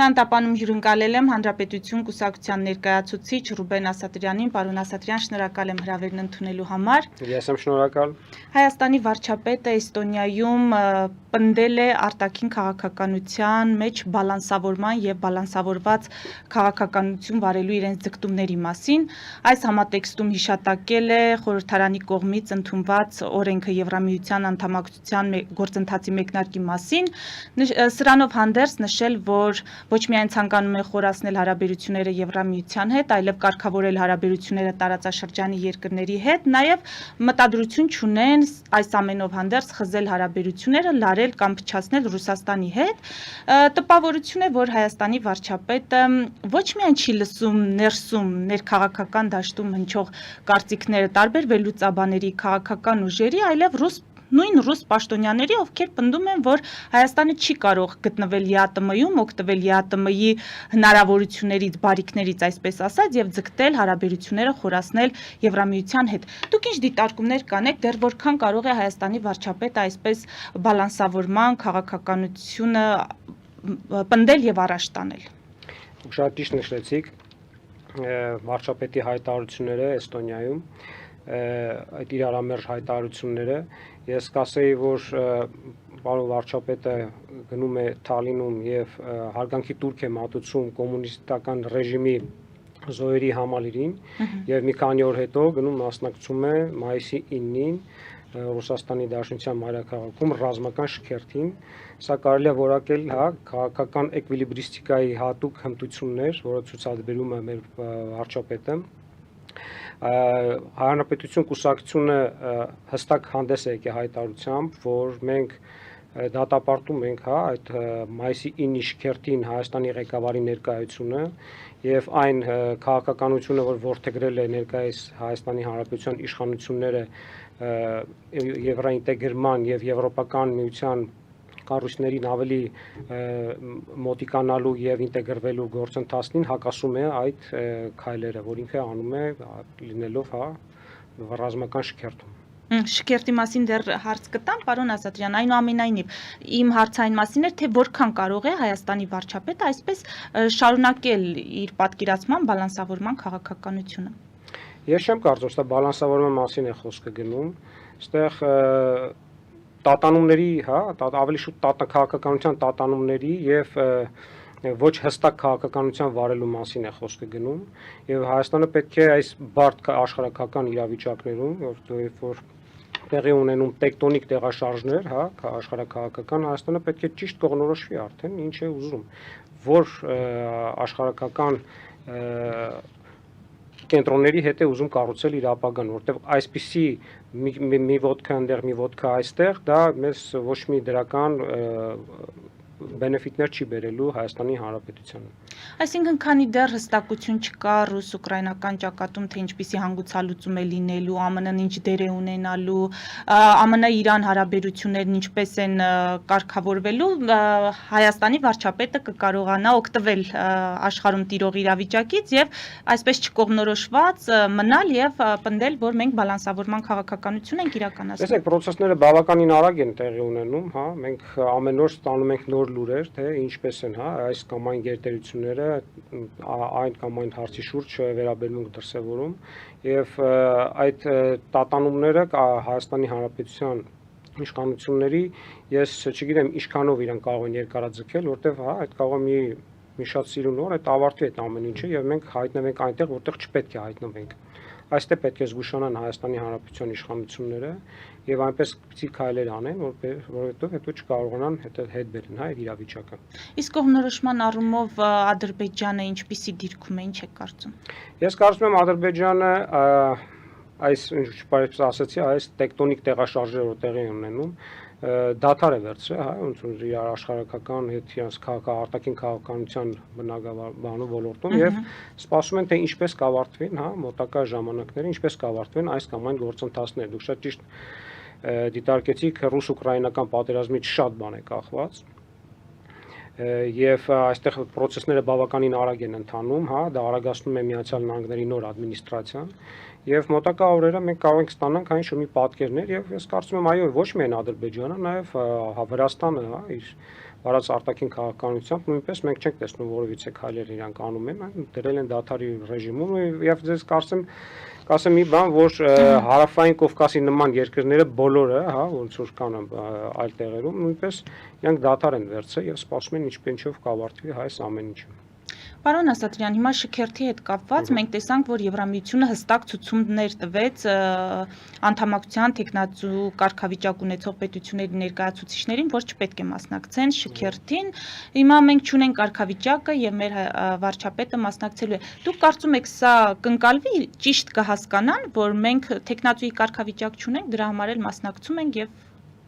Հնանտապանում հյուրընկալել եմ Հանրապետություն կուսակցության ներկայացուցիչ Ռուբեն Ասատրյանին, պարոն Ասատրյան, շնորհակալ եմ հրավերն ընդունելու համար։ Ես եմ շնորհակալ։ Հայաստանի վարչապետը Էստոնիայում պնդել է արտաքին քաղաքականության մեջ բալանսավորման եւ բալանսավորված քաղաքականություն վարելու իրենց ձգտումների մասին։ Այս համատեքստում հիշատակել է խորհրդարանի կողմից ընդունված օրենքը Եվրամիության անդամակցության գործընթացի մեկնարկի մասին, սրանով հանդերձ նշել, որ ոչ միայն ցանկանում է խորացնել հարաբերությունները Եվրամիության հետ, այլև կարգավորել հարաբերությունները տարածաշրջանի երկրների հետ, նաև մտադրություն չունեն այս ամենով հանդերձ խզել հարաբերությունները, լարել կամ փչացնել Ռուսաստանի հետ։ Տպավորություն է, որ Հայաստանի վարչապետը ոչ միայն չի լսում ներսում ներքաղաքական դաշտում հնչող կարծիքները տարբեր վերլուծաբաների, քաղաքական ուժերի, այլև նույն ռուս պաշտոնյաների, ովքեր պնդում են, որ Հայաստանը չի կարող գտնվել ԵԱՏՄ-ում, օգտվել ԵԱՏՄ-ի հնարավորություններից, բարիքներից, այսպես ասած, եւ ձգտել հարաբերությունները խորացնել Եվրամիության հետ։ Դուք ինչ դիտարկումներ կանեք, դեռ որքան կարող է Հայաստանի վարչապետը այսպես բալանսավորման քաղաքականությունը պնդել եւ առաջ տանել։ Դուք շատ ճիշտ նշեցիք վարչապետի հայտարարությունները Էստոնիայում, այդ իրարամերժ հայտարարությունները։ Ես կասեի, որ պարոն վարչապետը գնում է Թալինում եւ հարգանքի տուրք է մատուցում կոմունիստական ռեժիմի զոհերի համալիրին եւ մի քանի օր հետո գնում մասնակցում է մայիսի 9-ին Ռուսաստանի Դաշնության մայրաքաղաքում ռազմական շքերթին։ Սա կարելի է որակել քաղաքական էկվիլիբրիստիկայի հատուկ հմտություններ, որը ցուցաբերում է մեր վարչապետը։ Հանրապետություն կուսակցությունը հստակ հանդես է եկել հայտարարությամբ, որ մենք դատապարտում ենք այդ մայիսի 9-ի շքերթին Հայաստանի ղեկավարի ներկայությունը եւ այն քաղաքականությունը, որ որդեգրել է ներկայիս Հայաստանի Հանրապետության իշխանությունները եվրոինտեգրման եւ եվրոպական միության կառույցներին ավելի մոտիկանալու եւ ինտեգրվելու գործընթացին հակասում է այդ քայլերը, որ ինքը անում է լինելով ռազմական շքերթում։ Շքերթի մասին դեռ հարց կտամ, պարոն Ասատրյան, այնուամենայնիվ իմ հարցը այն մասին էր, թե որքան կարող է Հայաստանի վարչապետը այսպես շարունակել իր պատկերացման բալանսավորման քաղաքականությունը։ Ես չեմ կարծում, որ բալանսավորման մասին է խոսքը գնում, այստեղ տատանումների, ավելի շուտ քաղաքականության տատանումների եւ ոչ հստակ քաղաքականության վարելու մասին է խոսքը գնում եւ Հայաստանը պետք է այս բարդ աշխարհակական իրավիճակներում, որ տեղի ունենում տեկտոնիկ տեղաշարժներ, աշխարհակաղակական, Հայաստանը պետք է ճիշտ կողնորոշվի արդեն ինչ է ուզում, որ աշխարհակական կենտրոնների հետ է ուզում կառուցել իր ապագան, որտեղ այսպիսի մի ոդկա այնտեղ, մի ոդկա այստեղ, դա մեզ ոչ մի դրական բենեֆիտներ չի բերելու Հայաստանի Հանրապետությանը։ Այսինքն, քանի դեռ հստակություն չկա ռուս-ուկրաինական ճակատում, թե ինչպիսի հանգուցալուծում է լինելու, ԱՄՆ-ն ինչ դեր է ունենալու, ԱՄՆ-Իրան հարաբերություններն ինչպես են կարգավորվելու, Հայաստանի վարչապետը կկարողանա օգտվել աշխարհում տիրող իրավիճակից եւ այսպես չկողմնորոշված մնալ եւ պնդել, որ մենք բալանսավորման քաղաքականություն ենք իրականացնում։ Տեսեք, process-ները բավականին արագ են տեղի ունենում, մենք ամեն օր ստանում ենք նոր լուրեր, թե ինչպես են, այս կամ այն գերտերությունները այն կամ այն հարցի շուրջ վերաբերմունք դրսևորում եւ այդ տատանումները Հայաստանի Հանրապետության իշխանությունների ես չգիտեմ ինչքանով իրեն կարող են երկարաձգել, որտեվ այդ կարող է մի շատ սիրուն օր այդ ավարտվի այդ ամեն ինչը եւ մենք հայտնվենք այնտեղ, որտեղ չպետք է հայտնվենք։ Այստեղ պետք է զգուշանան Հայաստանի Հանրապետության իշխանությունները եւ այնպես պիտի քայլեր անեն, որովհետեւ հետո չկարողանան հետ բերեն այդ իրավիճակը։ Իսկ կողմնորոշման առումով Ադրբեջանը ինչպիսի դիրքում է, ինչ եք կարծում։ Ես կարծում եմ Ադրբեջանը այս ինչպես ասացի, այս տեկտոնիկ տեղաշարժերը որ տեղի ունենում դադար է վերցրել, ոնց որ իր աշխարհակական հետ իրենց արտաքին քաղաքականության բնագավառ ոլորտում եւ սպասում են թե ինչպես կավարտվեն, մոտակա ժամանակներին ինչպես կավարտվեն այս կամ այն գործընթացները։ Դուք շատ ճիշտ դիտարկեցիք ռուս-ուկրաինական պատերազմից շատ բան է կախված եւ այստեղ process-ները բավականին արագ են ընթանում, դա արագացնում է Միացյալ Նահանգների նոր ադմինիստրացիան Եվ մոտակա օրերը մենք կարող ենք ստանանք այն շոմի պատկերներ եւ ես կարծում եմ այո ոչ միայն Ադրբեջանը, նաեւ Վրաստանը, հա, իր վարած արտաքին քաղաքականությամբ նույնպես մենք չենք տեսնում որևիցե քայլեր իրանք անում են, դրել են դադարի ռեժիմում եւ ձեզ կասեմ մի բան, որ հարավային Կովկասի նման երկրները բոլորը, հա, ոնց որ կան այլ տեղերում, նույնպես իրանք դադար են վերցրել եւ սպասում են ինչով կավարտվի այս ամեն ինչը։ Պարոն Ասատրյան, հիմա շքերթի հետ կապված մենք տեսանք, որ Եվրամիությունը հստակ ցուցումներ տվեց անդամակցության տեխնացու կարգավիճակ ունեցող պետությունների ներկայացուցիչներին, որ չպետք է մասնակցեն շքերթին։ Հիմա մենք չունենք կարգավիճակը եւ մեր վարչապետը մասնակցելու է։ Դուք կարծում եք սա կընկալվի, ճիշտ կհասկանան, որ մենք տեխնացուի կարգավիճակ չունենք, դրա համար էլ մասնակցում ենք եւ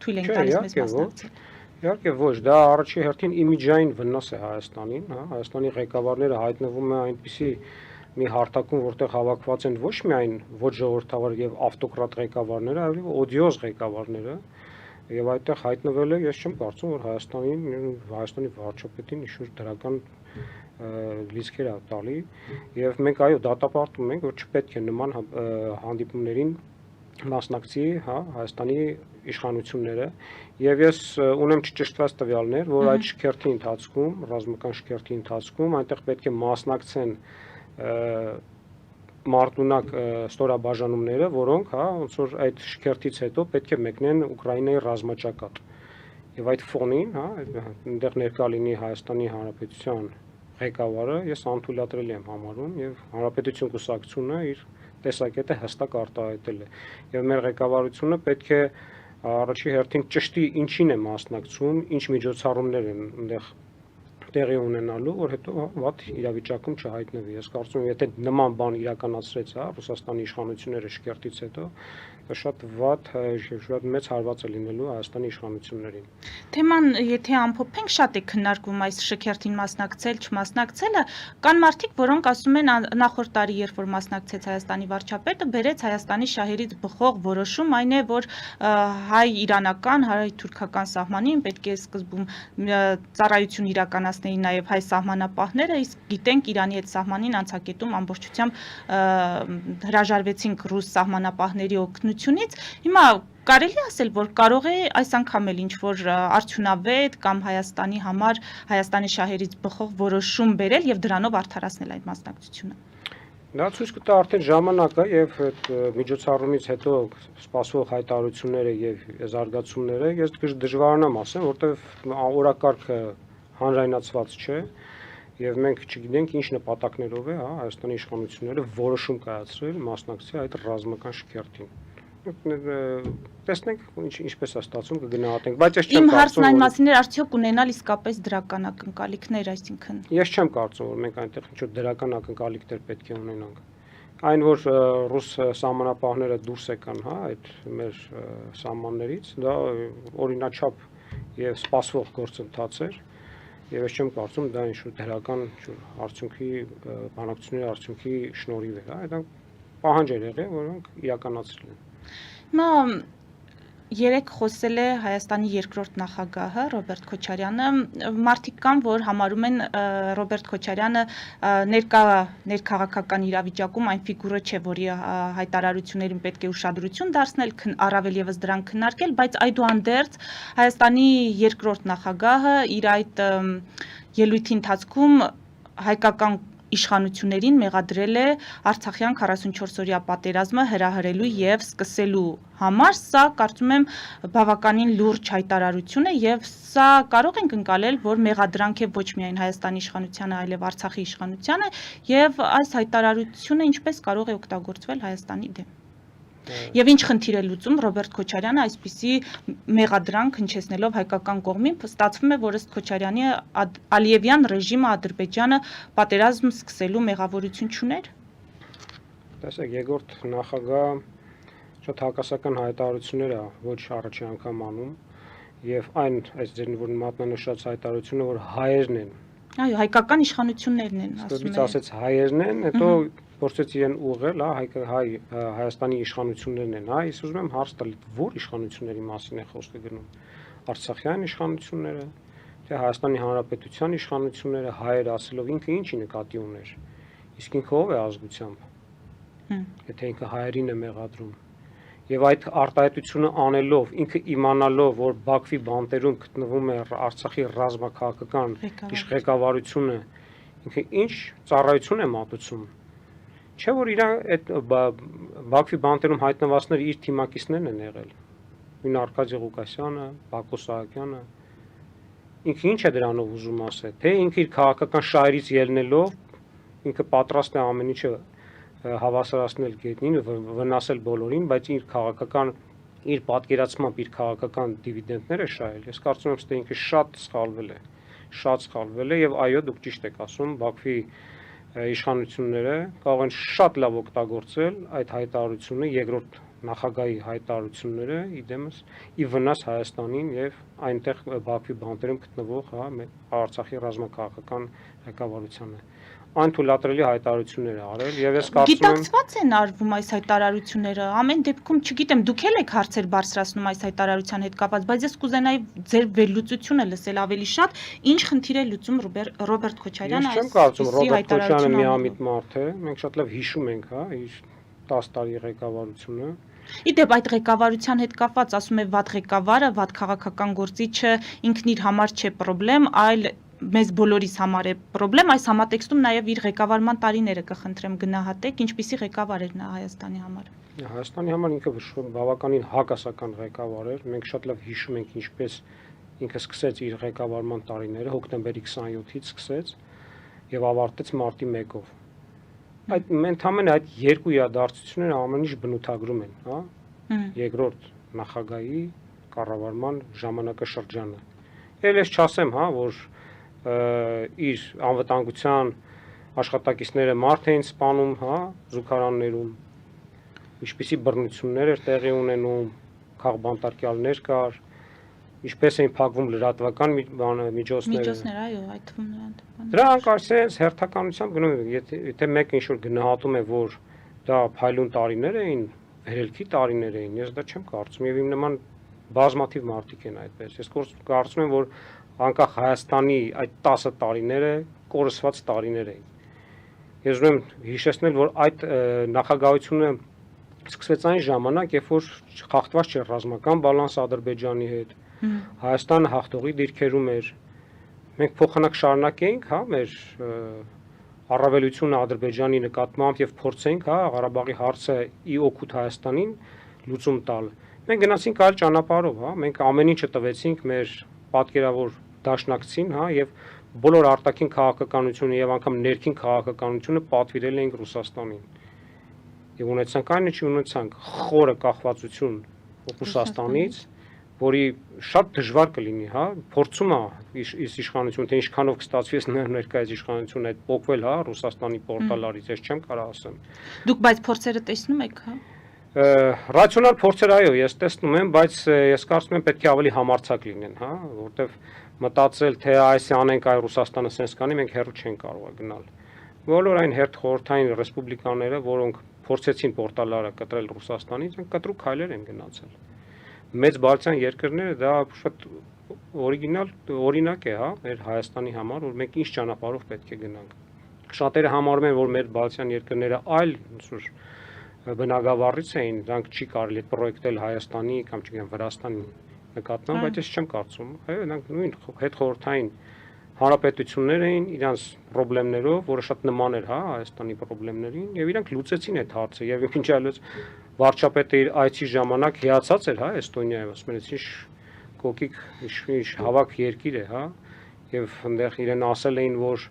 թույլ ենք տալիս մեզ մասնակցել։ Իհարկե ոչ, դա առաջի հերթին իմիջային վնաս է Հայաստանին, հա, Հայաստանի ղեկավարները հայտնվում են այնպիսի մի հարթակում, որտեղ հավաքված են ոչ միայն ոչ ժողովրդավար եւ ավտոկրատ ղեկավարները, այլև օդիոզ ղեկավարները, եւ այդտեղ հայտնվել է, ես չեմ կարծում, որ Հայաստանի վարչապետին ինչ-որ դրական լիցքեր է տալի, եւ մենք այո դատապարտում ենք, որ չպետք է նման հանդիպումներին մասնակցի, հա, Հայաստանի իշխանությունները եւ ես ունեմ չճշտված տվյալներ, որ այդ շքերթի ընթացքում, ռազմական շքերթի ընթացքում այնտեղ պետք է մասնակցեն մարտունակ ստորաբաժանումները, որոնք, հա, ոնց որ այդ շքերթից հետո պետք է մեկնեն Ուկրաինայի ռազմաճակատ։ Եվ այդ ֆոնին, հա, այնտեղ ներկա լինի Հայաստանի Հանրապետության ղեկավարը, ես անթույլատրելի եմ համարում եւ Հանրապետություն կուսակցությունը իր տեսակետը հստակ արտահայտել է։ Եվ մեր ղեկավարությունը պետք է առաջի հերթին ճշտի ինչին է մասնակցում, ինչ միջոցառումներ են այնտեղ տեղի ունենալու, որ հետո վատ իրավիճակում չհայտնվի։ Ես կարծում եմ, եթե նման բան իրականացրեց, հա, Ռուսաստանի իշխանությունները շքերթից հետո, դա շատ մեծ հարված է լինելու Հայաստանի իշխանություններին։ Թեման, եթե ամփոփենք, շատ է քննարկվում այս շքերթին մասնակցել, չմասնակցելը, կան մարդիկ, որոնք ասում են նախորդ տարի, երբ որ մասնակցեց Հայաստանի վարչապետը, բերեց Հայաստանի շահերից բխող որոշում, այն է, որ հայ-իրանական, հայ-թուրքական սահմանին պետք է սկզբում ծառայություն իրականացնել նաև հայ սահմանապահները, իսկ գիտենք Իրանի հետ սահմանին անցակետում ամբողջությամբ հրաժարվեցինք ռուս սահմանապահների օգնությունից։ Հիմա կարելի ասել, որ կարող է այս անգամ էլ ինչ-որ արդյունավետ կամ Հայաստանի համար Հայաստանի շահերից բխող որոշում բերել եւ դրանով արդարացնել այդ մասնակցությունը։ Դա ցույց կտա արդեն ժամանակը եւ այդ միջոցառումից հետո սպասվող հայտարարությունները եւ զարգացումները ես դժվարանամ ասեմ, որտեվ օրակարգը հանրայնացված չէ եւ մենք չգիտենք ինչ նպատակներով է, հա, Հայաստանի իշխանությունները որոշում կայացրել մասնակցել այդ ռազմական շքերթին։ Տեսնենք ինչպես է ստացվում կգնահատենք, բայց ես չեմ կարծում։ Իմ հարցն այն մասին էր, արդյոք ունենալ իսկապես դրական ակնկալիքներ, այսինքն։ Ես չեմ կարծում, որ մենք այնտեղ ինչ-որ դրական ակնկալիքներ պետք է ունենանք։ Այն որ ռուս սահմանապահները դուրս եկան, հա, այդ մեր սահմաններից, դա օրինաչափ եւ սպասվող գործընթաց էր։ Եվ ես չեմ կարծում դա ինչ-որ դրական արդյունքի բանակցությունների արդյունքի շնորհիվ է, հա, դա պահանջ էր եղել, որոնք իրականացրել են։ Հիմա երեք խոսել է Հայաստանի երկրորդ նախագահը Ռոբերտ Քոչարյանը, մարդիկ կան, որ համարում են Ռոբերտ Քոչարյանը ներքաղաքական իրավիճակում այն ֆիգուրը չէ, որի հայտարարություններին պետք է ուշադրություն դարձնել, առավել եւս դրան քննարկել, բայց այդուհանդերձ Հայաստանի երկրորդ նախագահը իր այդ ելույթի ընթացքում հայկական իշխանություններին մեղադրել է Արցախյան 44-օրյա պատերազմը հրահրելու եւ սկսելու համար, սա կարծում եմ բավականին լուրջ հայտարարություն է եւ սա կարող ենք ընկալել, որ մեղադրանք է ոչ միայն Հայաստանի իշխանությանը, այլև Արցախի իշխանությանը եւ այս հայտարարությունը ինչպես կարող է օգտագործվել Հայաստանի դեմ։ Եվ ինչ խնդիր է լուծում Ռոբերտ Քոչարյանը այսպիսի մեղադրանք հնչեցնելով հայկական կողմին, ստացվում է, որ ըստ Քոչարյանի Ալիևյան ռեժիմը Ադրբեջանը պատերազմ սկսելու մեղավորություն չուներ։ Տեսեք, երկրորդ նախագահ շատ հակասական հայտարարություններ է ոչ առաջի անգամ անում եւ այն այս ձեր որ մատնանշած հայտարարությունը, որ հայերն են։ Այո, հայկական իշխանություններն են, ասում են։ Սկզբից ասեց հայերն են, հետո փորձեց իրեն ուղղել, Հայաստանի իշխանություններն են, հա, ես ուզում եմ հարց տալ, որ իշխանությունների մասին է խոսքը գնում։ Արցախյան իշխանությունները, թե Հայաստանի Հանրապետության իշխանությունները, հայեր ասելով ինքը ինչի նկատի ուներ։ Իսկ ինքը ով է ազգությամբ։ Եթե ինքը հայերին է մեղադրում։ Եվ այդ արտահայտությունը անելով, ինքը իմանալով, որ Բաքվի բանտերում գտնվում է Արցախի ռազմաքաղաքական ղեկավարությունը, ինքը ինչ ծառայություն է մատուցում։ Չէ՞ որ իր այդ Բաքվի բանտերում հայտնվածները իր թիմակիցներն են եղել։ Նույն Արկադի Ղուկասյանը, Բակո Սահակյանը։ Ինքը ինչ է դրանով ուզում ասել, թե ինքը իր քաղաքական շահերից ելնելով ինքը պատրաստ է ամեն ինչը հավասարացնել գետնին, վնասել բոլորին, բայց իր քաղաքական իր պատկերացմամբ իր քաղաքական դիվիդենդները շահել։ Ես կարծում եմ, թե ինքը շատ սխալվել է եւ այո, դուք ճիշտ եք ասում, Բաքվի իշխանությունները կարող են շատ լավ օգտագործել այդ հայտարարությունը, երկրորդ նախագահի հայտարարությունները իդեմս ի վնաս Հայաստանին եւ այնտեղ Բաքվի բանտերում գտնվող Արցախի ռազմաքաղաքական ղեկավարությանը։ Այն թույլատրելի հայտարարություններ է արել եւ ես կարծում եմ գիտակցված են արվում այս հայտարարությունները ամեն դեպքում չգիտեմ դուք եք հարցեր բարձրացնում այս հայտարարության հետ կապված բայց ես կուզենայի ձեր վերլուծությունը լսել ավելի շատ ինչ խնդիր է լուծում Ռոբերտ Քոչարյանը այս չեմ կարծում Ռոբերտ Քոչարյանը միամիտ մարդ է մենք շատ լավ հիշում ենք իր 10 տարի ղեկավարությունը Իդեպ այդ ղեկավարության հետ կապված ասում է վատ ղեկավարը, վատ քաղաքական գործիչը ինքն իր համար չէ խնդրեմ, այլ մեզ բոլորիս համար է խնդրեմ, այս համատեքստում նաև իր ղեկավարման տարիները կխնդրեմ գնահատեք, ինչպիսի ղեկավար էր նա Հայաստանի համար։ Հայաստանի համար ինքը բավականին հակասական ղեկավար էր, մենք շատ լավ հիշում ենք ինչպես ինքը սկսեց իր ղեկավարման տարիները հոկտեմբերի 27-ից սկսեց եւ ավարտեց մարտի 1-ով։ Այդ ընդհանրապես այդ երկու իրադարձությունները ամեն ինչ բնութագրում են, հա։ Երկրորդ նախագահի կառավարման ժամանակաշրջանը։ Էլ ես չասեմ, հա, որ իր անվտանգության աշխատակիցները մարդ էին սպանում, հա, զուգարաններում, ինչպիսի բռնություններ էր տեղի ունենում, քաղբանտարկյալներ կար, ինչպես էին փակվում լրատվական միջոցները, այո, այդ թվում նրան։ Դրանք այսպես հերթականությամբ գնում են, եթե մեկը ինչ-որ գնահատում է, որ դա փայլուն տարիներ էին, վերելքի տարիներ էին, ես դա չեմ կարծում եւ իմ նման բազմաթիվ մարդիկ են այդպես։ Ես կարծում եմ, որ անկախ Հայաստանի այդ 10 տարիները կորսված տարիներ էին։ Ես ուզում եմ հիշեցնել, որ այդ նախագահությունը սկսվեց այն ժամանակ, երբ որ խախտված չէր ռազմական բալանսը Ադրբեջանի հետ, Հայաստանը հաղթողի դիրքերում էր, մենք փոխանակ շարունակեինք, հա, մեր առավելությունը Ադրբեջանի նկատմամբ եւ փորձենք, հա, Ղարաբաղի հարցը ի օգուտ Հայաստանին լուծում տալ։ Մենք գնացինք այլ ճանապարհով, հա, մենք ամեն ինչը տվեցինք մեր պատկերավոր դաշնակցին, հա, եւ բոլոր արտաքին քաղաքականությունը եւ անգամ ներքին քաղաքականությունը պատվիրել էինք Ռուսաստանին։ Եվ ունեցանք այն ինչի ունեցանք խորը կախվածություն Ռուսաստանից, որի շատ դժվար կլինի, հա, փորձում է իշխանությունը, թե ինչքանով կստացվի ներկայիս իշխանությունը այդ փոխվել, հա, Ռուսաստանի պորտալարից, ես չեմ կարող ասեմ։ Դուք բայց փորձերը տեսնում եք, հա։ Ռացիոնալ փորձեր այո, ես տեսնում եմ, բայց ես կարծում եմ պետք է ավելի համարձակ լինեն, հա, որտեվ մտածել, թե այսի անենք այ Ռուսաստանը sense կանի, մենք հեռու չենք կարող գնալ։ Բոլոր այն հերթ խորհրդային ռեսպուբլիկաները, որոնք փորձեցին պորտալարը կտրել Ռուսաստանից, կտրուկ քայլեր են գնացել։ Մեծ բալթյան երկրները դա շատ օրինակ է, հա, մեր Հայաստանի համար, որ մենք ինչ ճանապարհով պետք է գնանք։ Շատերը համարում են, որ մեր բալթյան երկրները այլ բնագավառից էին, դրանք չի կարելի պրոյեկտել Հայաստանի կամ չգիտեմ Վրաստանի նկատմամբ, բայց ես չեմ կարծում։ Այո, նրանք նույն հետխորհրդային հանրապետություններ էին իրանց խնդիրներով, որը շատ նման էր, հա, Հայաստանի խնդիրներին, եւ իրանք լուծեցին այդ հարցը, եւ ինչ այլոց վարչապետը իր այցի ժամանակ հիացած էր, հա, Էստոնիայով, ասում էր, ինչ կոկիկ, ինչ հավաք երկիր է, հա, եւ այնտեղ իրեն ասել էին, որ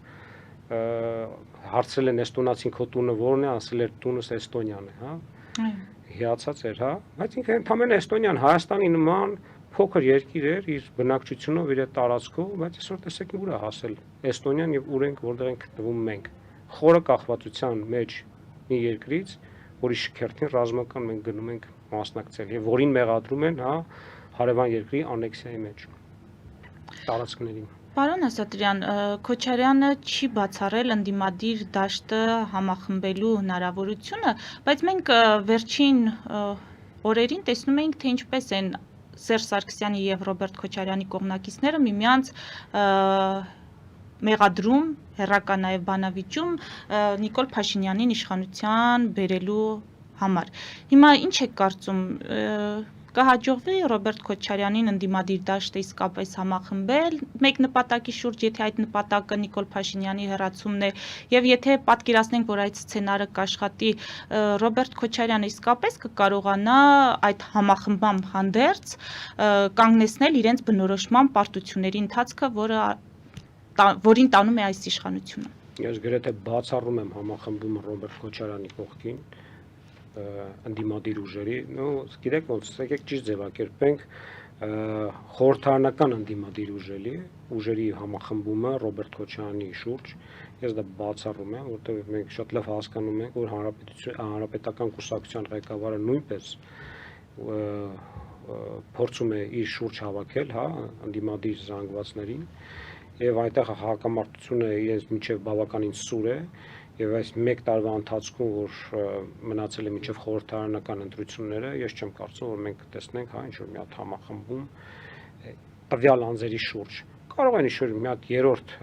հարցրել են էստոնացին քո տունը որն է, ասել էր տունս Էստոնիան է, հա։ Հիացած էր, հա, բայց ինքը ընդհանրապես Էստոնիան Հայաստանի նման փոքր երկիր էր իր բնակչությունով, իր տարածքով, բայց այսօր տեսեք ուր է հասել Էստոնիան եւ ուր ենք, որտեղ ենք գտնվում մենք։ Խորը կախվածության մեջ մի երկրից, որի շքերթին ռազմական մենք գնում ենք մասնակցել եւ որին մեղադրում են, հա, հարևան երկրի անեքսիայի մեջ տարածքներին։ Պարոն Ասատրյան, Քոչարյանը չի բացառել ընդդիմադիր դաշտը համախմբելու հնարավորությունը, բայց մենք վերջին օրերին տեսնում ենք, թե ինչպես են Սերժ Սարգսյանի եւ Ռոբերտ Քոչարյանի կողմնակիցները միմյանց մեղադրում հեռակա նաև բանավիճում Նիկոլ Փաշինյանին իշխանության բերելու համար։ Հիմա ինչ եք կարծում, կհաջողվի Ռոբերտ Քոչարյանին ընդդիմադիր դաշտը իսկապես համախմբել մեկ նպատակի շուրջ, եթե այդ նպատակը Նիկոլ Փաշինյանի հեռացումն է, եւ եթե պատկերացնենք, որ այդ սցենարը կաշխատի, Ռոբերտ Քոչարյանը իսկապես կկարողանա այդ համախմբման հանդերձ կանգնեցնել իրենց բնորոշման պարտությունների ընթացքը, որին տանում է այս իշխանությունը։ Ես գրեթե բացառում եմ համախմբումը Ռոբերտ Քոչարյանի կողքին ընդդիմադիր ուժերի, գիտեք ոնց, եկեք ճիշտ ձևակերպենք խորհրդարանական ընդդիմադիր ուժերի համախմբումը Ռոբերտ Քոչարյանի շուրջ, ես դա բացառում եմ, որտեղ մենք շատ լավ հասկանում ենք, որ հանրապետական կուսակցության ղեկավարը նույնպես փորձում է իր շուրջ հավաքել, ընդդիմադիր զանգվածներին, եւ այնտեղ հակամարտությունը իրենց միջև բավականին սուր է, եւ այս մեկ տարվա ընթացքում, որ մնացել է միջև խորհրդարանական ընտրությունները, ես չեմ կարծում, որ մենք կտեսնենք, ինչ որ մի հատ համախմբում տվյալ անձերի շուրջ։ Կարող է ինչ-որ մի հատ երրորդ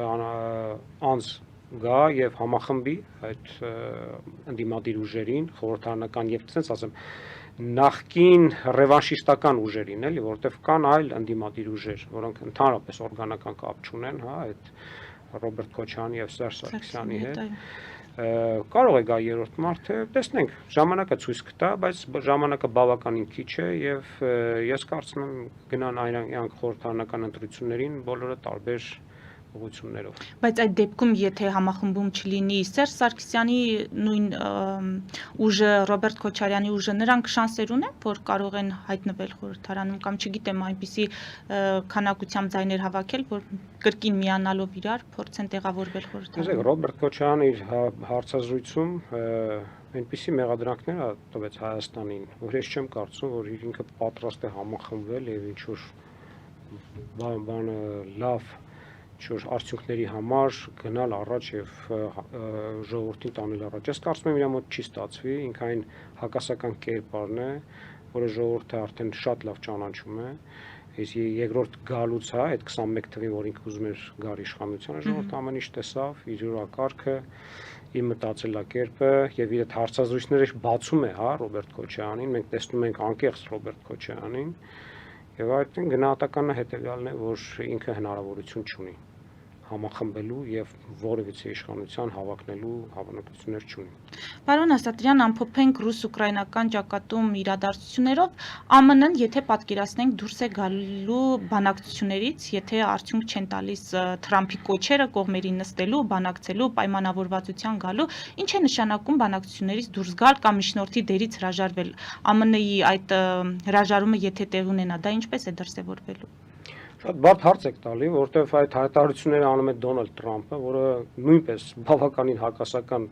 անձ գա եւ համախմբի այդ ընդդիմադիր ուժերին, խորհրդարանական եւ ցենց ասեմ, նախկին ռևանշիստական ուժերին, էլի, որտեվ կան այլ ընդդիմադիր ուժեր, որոնք ընդհանրապես օրգանական կապ չունեն, այդ Ռոբերտ Քոչարյանի եւ Սերժ Սարգսյանի հետ։ Կարող է գա երրորդ մարդ, տեսնենք, ժամանակը ցույց կտա, բայց ժամանակը բավականին քիչ է եւ ես կարծում եմ գնան այն խորհրդարանական ընտրություններին բոլորը տարբեր ուղղություններով։ Բայց այդ դեպքում, եթե համախմբում չլինի Սերժ Սարգսյանի նույն ուժը, Ռոբերտ Քոչարյանի ուժը, նրանք շանսեր ունեն, որ կարող են հայտնվել խորհրդարանում կամ չգիտեմ, այնպիսի քանակությամբ ձայներ հավաքել, որ կրկին միանալով իրար փորձեն տեղավորվել խորհրդարանում։ Ռոբերտ Քոչարյանը իր հարցազրույցում այնպիսի մեղադրանքներ տվեց Հայաստանին, որ ես չեմ կարծում, որ ինքը պատրաստ է համախմբվել եւ ինչ որ բանը լավ ինչ-որ արդյունքների համար գնալ առաջ եւ ժողովրդին տանել առաջ։ Ես կարծում եմ իր մոտ չի ստացվի, ինքը այն հակասական կերպարն է, որը ժողովուրդը արդեն շատ լավ ճանաչում է։ Իսկ երկրորդ գալուց այդ 21 թվին, որ ինքը ուզում էր գալ իշխանությանը, ժողովուրդը ամեն ինչ տեսավ, իր օրակարգը, իր մտածելակերպը եւ իր հարցազրույցները բացում է, Ռոբերտ Քոչարյանին, մենք տեսնում ենք անկեղծ Ռոբերտ Քոչարյանին եւ այդտեղ գնահատականը հետեւյալն է, որ ինքը հնարավորություն չունի համախմբելու եւ որևիցե իշխանության հավակնելու հավանականություններ չունի։ Պարոն Ասատրյան, ամփոփենք ռուս-ուկրաինական ճակատում իրադարձություններով, ԱՄՆ-ն, եթե պատկերացնենք, դուրս է գալու բանակցություններից, եթե արդյունք չեն տալիս Թրամփի կոչերը կողմերին նստելու, բանակցելու, պայմանավորվածության գալու, ինչ է նշանակում բանակցություններից դուրս գալ կամ միջնորդի դերից հրաժարվել։ ԱՄՆ-ի այդ հրաժարումը եթե տեղ ունենա, դա ինչպես է դրսևորվելու։ Շատ բարդ հարց եք տալի, որտեղ այդ հայտարարությունները անում է Դոնալդ Թրամփը, որը նույնպես բավականին հակասական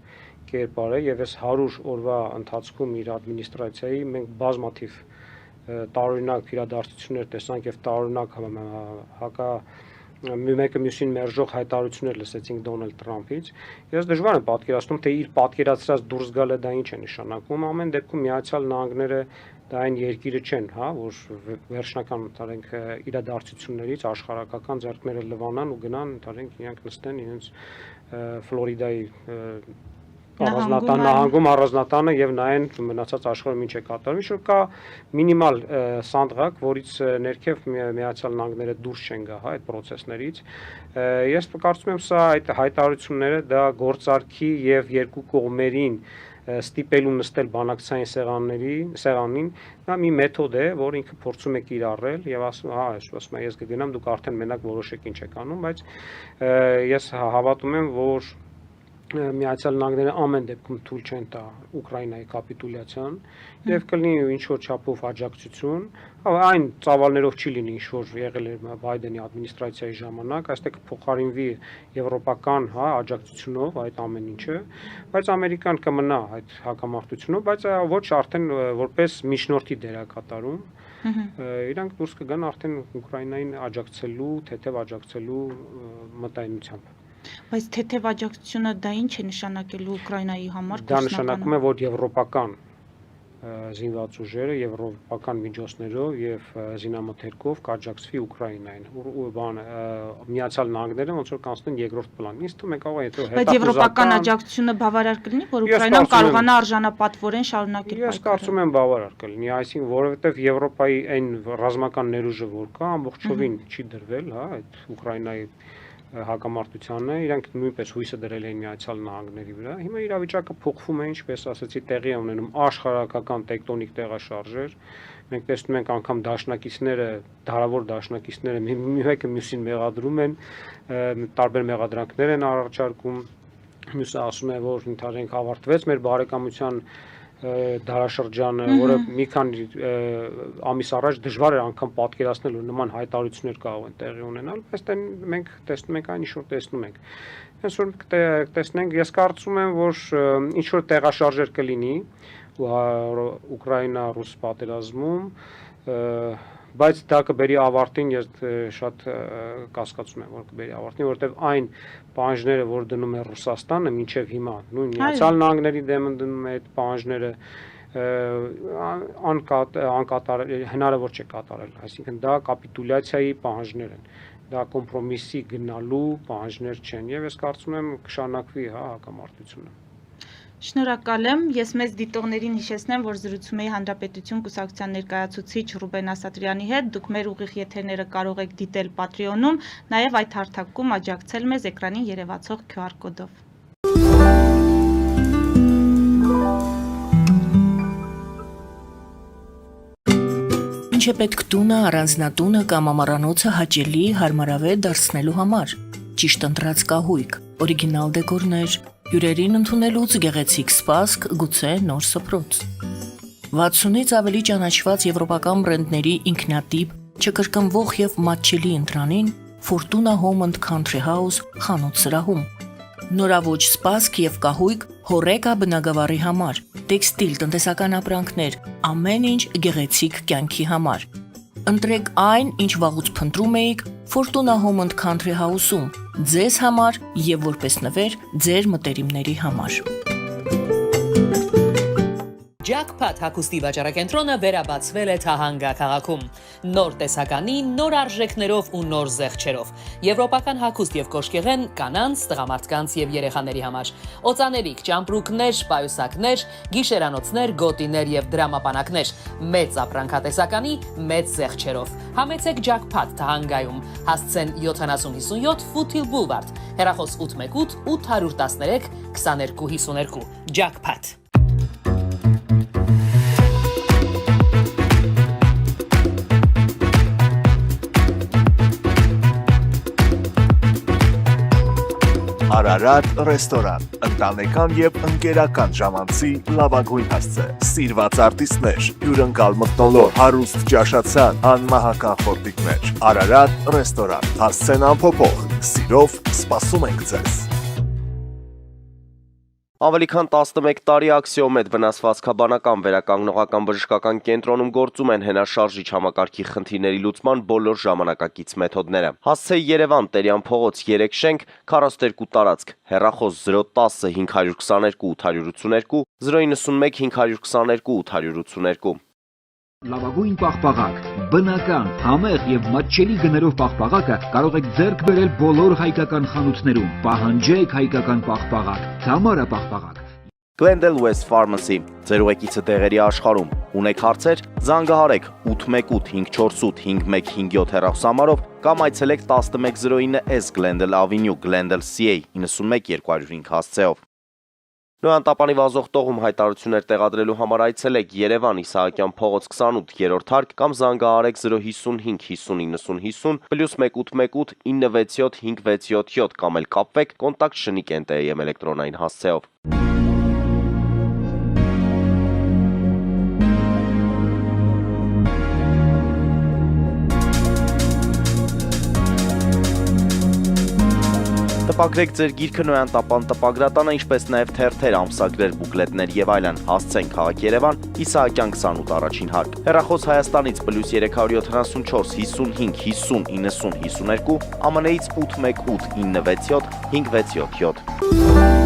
կերպար է եւ այս 100 օրվա ընթացքում իր ադմինիստրացիայի մենք բազմաթիվ տարօրինակ իրադարձություններ տեսանք եւ տարօրինակ մեկը մյուսին մերժող հայտարարություններ լսեցինք Դոնալդ Թրամփից։ Ես դժվար եմ պատկերացնում, թե իր պատկերացրած դուրս գալը դա ինչ է նշանակում։ Ամեն դեպքում Միացյալ Նահանգները դա այն երկիրը չեն, որ վերջնական ընթարենք իրադարձություններից աշխարհակական ձեռքները լվանան ու գնան ընթարենք իրանք նստեն իրենց Ֆլորիդայի նահանգում առանձնատանը եւ նայեն մնացած աշխարհում ինչ է կատարվում, ինչ որ կա մինիմալ սանդղակ, որից ներքև Միացյալ Նահանգները դուրս չեն գա, այդ process-ներից։ Ես կարծում եմ սա այդ հայտարարությունները դա գործարքի եւ երկու կողմերին ստիպելու նստել բանակցային սեղանին, դա մի մեթոդ է, որ ինքը փորձում է կիրառել եւ ասում, ասում ես կգնամ, դուք արդեն մենակ որոշեք ինչ եք անում, բայց ես հավատում եմ, որ Միացյալ Նահանգները ամեն դեպքում թույլ չեն տա Ուկրաինայի կապիտուլյացիան եւ կլինի ինչ որ չափով աջակցություն, այն ծավալներով չի լինի ինչ որ եղել է Բայդենի ադմինիստրացիայի ժամանակ, այստեղ կփոխարինվի եվրոպական աջակցությունով այդ ամեն ինչը, բայց Ամերիկան կմնա այդ հակամարտությունով, բայց ոչ արդեն որպես միջնորդի դերակատարում իրանք դուրս կգան արդեն Ուկրաինային աջակցելու, թեթև աջակցելու մտայնությամբ։ Բայց թեթև աջակցությունը դա ինչ է նշանակելու Ուկրաինայի համար։ Դա նշանակում է, որ եվրոպական զինված ուժերը եվրոպական միջոցներով եւ զինամթերքով կաջակցվի Ուկրաինային։ Միացյալ Նահանգները ոնց որ կանցնեն երկրորդ պլան։ Ինձ թվում է կարող է հետո Բայց եվրոպական աջակցությունը բավարար կլինի, որ Ուկրաինան կարողանա արժանապատվորեն շարունակել պայքարը։ Ես կարծում եմ բավարար կլինի, այսինքն որովհետեւ Եվրոպայի այն ռազմական ներուժը որ կա, ամբողջովին չի դրվել, հա, այդ Ուկրաինայի հակամարտությանն է, իրանք նույնպես հույսը դրել են Միացյալ Նահանգների վրա։ Հիմա իրավիճակը փոխվում է, ինչպես ասացի, տեղի է ունենում աշխարհական տեկտոնիկ տեղաշարժեր։ Մենք տեսնում ենք անգամ դաշնակիցները, դարավոր դաշնակիցները մի մեկը մյուսին մեղադրում են, տարբեր մեղադրանքներ են առաջարկում։ Մյուսը ասում է, որ ընդհանրենք ավարտվեց մեր բարեկամության դարաշրջանը, որը մի քանի ամիս առաջ դժվար էր անգամ պատկերացնել, որ նման հայտարարություններ կարող են տեղի ունենալ, բայց մենք տեսնում ենք այն, ինչ որ տեսնում ենք։ Հենց որ տեսնենք, ես կարծում եմ, որ ինչ որ տեղաշարժեր կլինի Ուկրաինա-ռուս պատերազմում, բայց դա կբերի ավարտին, ես շատ կասկածում եմ, որ կբերի ավարտին, որովհետև այն պահանջները, որ դնում է Ռուսաստանը մինչև հիմա, նույն Միացյալ Նահանգների դեմ դնում է այդ պահանջները, հնարավոր չէ կատարել, այսինքն դա կապիտուլյացիայի պահանջներ են, դա կոմպրոմիսի գնալու պահանջներ չեն, եւ ես կարծում եմ կշարունակվի հակամարտությունը։ Շնորհակալ եմ, ես մեծ դիտողներին հիշեցնեմ, որ զրուցում էի Հանրապետություն կուսակցության ներկայացուցիչ Ռուբեն Ասատրյանի հետ, դուք մեր ուղիղ եթերները կարող եք դիտել Patreon-ում, նաև այդ հարթակում աջակցել մեզ էկրանին երևացող QR կոդով։ Ինչ է պետք տունը, առանձնատունը կամ ամառանոցը հաճելի, հարմարավետ դարձնելու համար։ Ճիշտ ընտրած կահույք, օրիգինալ դեկորներ, հյուրերին ընդունելուց գեղեցիկ սպասք, գուցե նոր սփռոց։ 60-ից ավելի ճանաչված եվրոպական բրենդների ինքնատիպ, չկրկնվող եւ մատչելի ընտրանին Fortuna Home and Country House խանութ սրահում։ Նորավոճ սպասք եւ կահույք հորեկա բնագավառի համար, տեքստիլ, տնտեսական ապրանքներ, ամեն ինչ գեղեցիկ կյանքի համար։ Ընտրեք այն, ինչ վաղուց փնտրում էիք Fortuna Home and Country House-ում, ձեզ համար եւ որպես նվեր ձեր մտերիմների համար։ Jackpot հագուստի վաճառակենտրոնը վերաբացվել է Թահանգա քաղաքում։ Նոր տեսականի, նոր արժեքներով ու նոր զեղչերով։ Եվրոպական հագուստ եւ կոշկեղեն կանանց, տղամարդկանց եւ երեխաների համար։ Օծանելիք, ճամպրուկներ, պայուսակներ, գիշերանոցներ, գոտիներ եւ դրամապանակներ։ Մեծ ապրանքատեսականի, մեծ զեղչերով։ Համեցեք Jackpot Թահանգայում։ Հասցեն 7057 Foothill Boulevard։ Հեռախոս 818 813 2252։ Jackpot։ Արարատ ռեստորան, ընտանեկան եւ ընկերական ժամանցի լավագույն հասցե, սիրված արտիստներ, հյուրընկալ մթնոլորտ, հարուստ ճաշացան, անմահական խորտիկներ, Արարատ ռեստորան, հասցեն անփոփոխ, սիրով սպասում ենք ձեզ։ Ավելի քան 11 տարի Աքսիոմեդ վնասվածքաբանական վերականգնողական բժշկական կենտրոնում գործում են հենաշարժիչ համակարգի խնդիրների լուծման բոլոր ժամանակակից մեթոդները։ Հասցեի Երևան, Տերյան փողոց 3 շենք, 42 տարածք, հեռախոս 010 522 882, 091 522 882։ Լավագույն պաղպաղակ, բնական, համեղ եւ մատչելի գներով պաղպաղակը կարող եք ձեռք բերել բոլոր հայկական խանութներում։ Պահանջեք հայկական պաղպաղակ, Թամարա պաղպաղակ։ Glendale West Pharmacy, ձեր ուղեկիցը տեղերի աշխարհում։ Ունեք հարցեր, զանգահարեք 818 548 5157 հեռախոսահամարով կամ այցելեք 1109S Glendale Avenue, Glendale CA 91205 հասցեով։ Նոյան տապանի վազող տողում հայտարարություններ տեղադրելու համար այցելեք Երևան Իսահակյան փողոց 28-րդ հարկ կամ զանգահարեք 055 50 90 50 +188 967 567 կամ էլ կապվեք կոնտակտ Շնիկ NTM էլեկտրոնային հասցեով։ Տպագրեք ձեր գիրքը Նոյան տապան տպագրատանը, ինչպես նաև թերթեր, ամսագրեր, բուկլետներ եւ այլն։ Հասցեն քաղաք Երևան, Իսահակյան 28 առաջին հարկ։ Հեռախոս Հայաստանից +374 55 50 90 52, ԱՄՆ-ից 818 967 567։